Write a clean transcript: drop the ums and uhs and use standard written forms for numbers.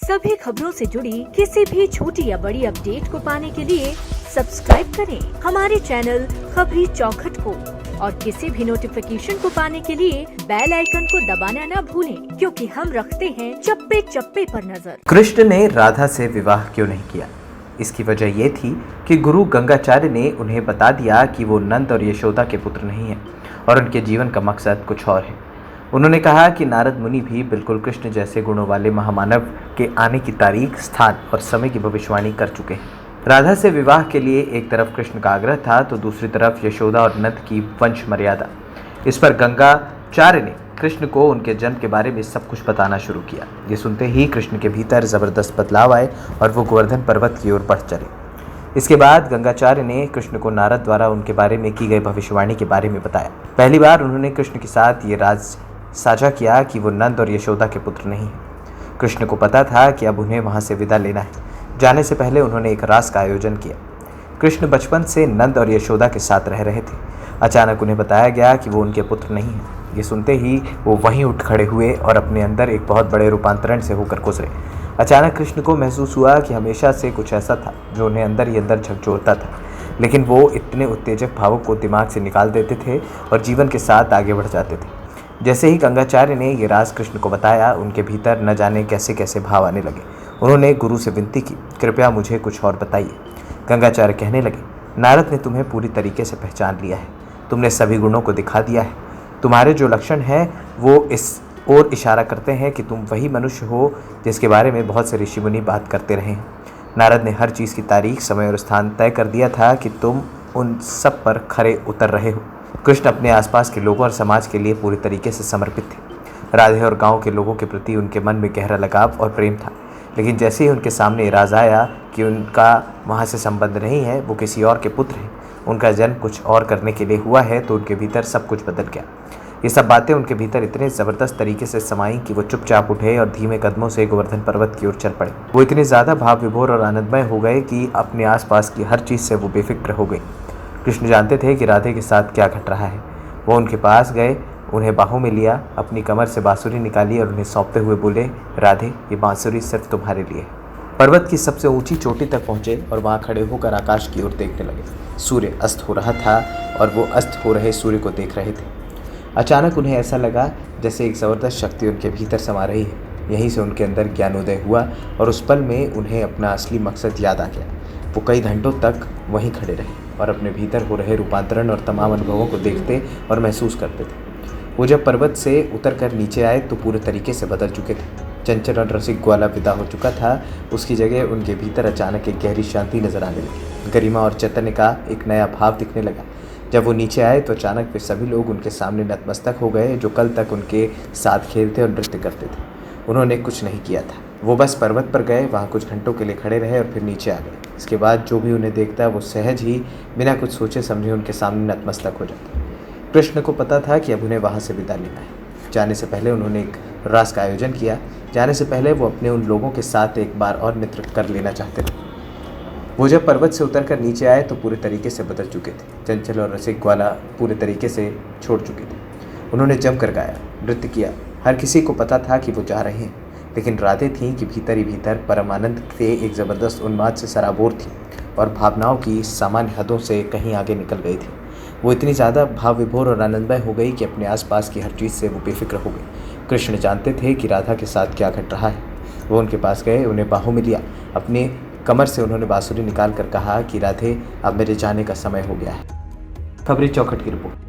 सभी खबरों से जुड़ी किसी भी छोटी या बड़ी अपडेट को पाने के लिए सब्सक्राइब करें हमारे चैनल खबरी चौखट को और किसी भी नोटिफिकेशन को पाने के लिए बेल आइकन को दबाना न भूलें, क्योंकि हम रखते हैं चप्पे चप्पे पर नजर। कृष्ण ने राधा से विवाह क्यों नहीं किया? इसकी वजह ये थी कि गुरु गंगाचार्य ने उन्हें बता दिया कि वो नंद और यशोदा के पुत्र नहीं हैं और उनके जीवन का मकसद कुछ और है। उन्होंने कहा कि नारद मुनि भी बिल्कुल कृष्ण जैसे गुणों वाले महामानव के आने की तारीख, स्थान और समय की भविष्यवाणी कर चुके हैं। राधा से विवाह के लिए एक तरफ कृष्ण का आग्रह था तो दूसरी तरफ यशोदा और नंद की वंश मर्यादा। इस पर गंगाचार्य ने कृष्ण को उनके जन्म के बारे में सब कुछ बताना शुरू किया। ये सुनते ही कृष्ण के भीतर जबरदस्त बदलाव आए और वो गोवर्धन पर्वत की ओर बढ़ चले। इसके बाद गंगाचार्य ने कृष्ण को नारद द्वारा उनके बारे में की गई भविष्यवाणी के बारे में बताया। पहली बार उन्होंने कृष्ण के साथ ये राज साझा किया कि वो नंद और यशोदा के पुत्र नहीं हैं। कृष्ण को पता था कि अब उन्हें वहां से विदा लेना है। जाने से पहले उन्होंने एक रास का आयोजन किया। कृष्ण बचपन से नंद और यशोदा के साथ रह रहे थे। अचानक उन्हें बताया गया कि वो उनके पुत्र नहीं हैं। ये सुनते ही वो वहीं उठ खड़े हुए और अपने अंदर एक बहुत बड़े रूपांतरण से होकर गुजरे। अचानक कृष्ण को महसूस हुआ कि हमेशा से कुछ ऐसा था जो उन्हें अंदर ही अंदर झकझोरता था, लेकिन वो इतने उत्तेजक भावों को दिमाग से निकाल देते थे और जीवन के साथ आगे बढ़ जाते थे। जैसे ही गंगाचार्य ने ये राज कृष्ण को बताया, उनके भीतर न जाने कैसे कैसे भाव आने लगे। उन्होंने गुरु से विनती की, कृपया मुझे कुछ और बताइए। गंगाचार्य कहने लगे, नारद ने तुम्हें पूरी तरीके से पहचान लिया है। तुमने सभी गुणों को दिखा दिया है। तुम्हारे जो लक्षण हैं वो इस ओर इशारा करते हैं कि तुम वही मनुष्य हो जिसके बारे में बहुत से ऋषि मुनि बात करते रहे हैं। नारद ने हर चीज़ की तारीख, समय और स्थान तय कर दिया था कि तुम उन सब पर खरे उतर रहे हो। कृष्ण अपने आसपास के लोगों और समाज के लिए पूरी तरीके से समर्पित थे। राधे और गांव के लोगों के प्रति उनके मन में गहरा लगाव और प्रेम था, लेकिन जैसे ही उनके सामने ये राज आया कि उनका वहाँ से संबंध नहीं है, वो किसी और के पुत्र हैं, उनका जन्म कुछ और करने के लिए हुआ है, तो उनके भीतर सब कुछ बदल गया। ये सब बातें उनके भीतर इतने ज़बरदस्त तरीके से समाई कि वो चुपचाप उठे और धीमे कदमों से गोवर्धन पर्वत की ओर चल पड़े। वो इतने ज़्यादा भाव विभोर और आनंदमय हो गए कि अपने आसपास की हर चीज़ से वो बेफिक्र हो गई। कृष्ण जानते थे कि राधे के साथ क्या घट रहा है। वो उनके पास गए, उन्हें बाहों में लिया, अपनी कमर से बांसुरी निकाली और उन्हें सौंपते हुए बोले, राधे, ये बांसुरी सिर्फ तुम्हारे लिए है। पर्वत की सबसे ऊंची चोटी तक पहुंचे और वहां खड़े होकर आकाश की ओर देखने लगे। सूर्य अस्त हो रहा था और वो अस्त हो रहे सूर्य को देख रहे थे। अचानक उन्हें ऐसा लगा जैसे एक ज़बरदस्त शक्ति उनके भीतर समा रही है। यहीं से उनके अंदर ज्ञानोदय हुआ और उस पल में उन्हें अपना असली मकसद याद आ गया। वो कई घंटों तक वहीं खड़े रहे और अपने भीतर हो रहे रूपांतरण और तमाम अनुभवों को देखते और महसूस करते थे। वो जब पर्वत से उतरकर नीचे आए तो पूरे तरीके से बदल चुके थे। चंचल और रसिक ग्वाला विदा हो चुका था। उसकी जगह उनके भीतर अचानक एक गहरी शांति नजर आने लगी। गरिमा और चैतन्य का एक नया भाव दिखने लगा। जब वो नीचे आए तो अचानक वे सभी लोग उनके सामने नतमस्तक हो गए, जो कल तक उनके साथ खेलते और नृत्य करते थे। उन्होंने कुछ नहीं किया था, वो बस पर्वत पर गए, वहाँ कुछ घंटों के लिए खड़े रहे और फिर नीचे आ गए। इसके बाद जो भी उन्हें देखता वो सहज ही बिना कुछ सोचे समझे उनके सामने नतमस्तक हो जाता। कृष्ण को पता था कि अब उन्हें वहाँ से विदा लेना है। जाने से पहले उन्होंने एक रास का आयोजन किया। जाने से पहले वो अपने उन लोगों के साथ एक बार और मित्र कर लेना चाहते थे। वो जब पर्वत से उतरकर नीचे आए तो पूरे तरीके से बदल चुके थे। चंचल और रसिक ग्वाला पूरे तरीके से छोड़ चुके थे। उन्होंने जमकर गाया, नृत्य किया। हर किसी को पता था कि वो जा रहे हैं, लेकिन राधे थीं कि भीतर ही भीतर परम आनंद के एक ज़बरदस्त उन्माद से सराबोर थी और भावनाओं की सामान्य हदों से कहीं आगे निकल गई थी। वो इतनी ज़्यादा भाव विभोर और आनंदमय हो गई कि अपने आसपास की हर चीज़ से वो बेफिक्र हो गई। कृष्ण जानते थे कि राधा के साथ क्या घट रहा है। वो उनके पास गए, उन्हें बाहों में लिया। अपने कमर से उन्होंने बांसुरी निकाल कर कहा कि राधे, अब मेरे जाने का समय हो गया है। खबरी चौखट की रिपोर्ट।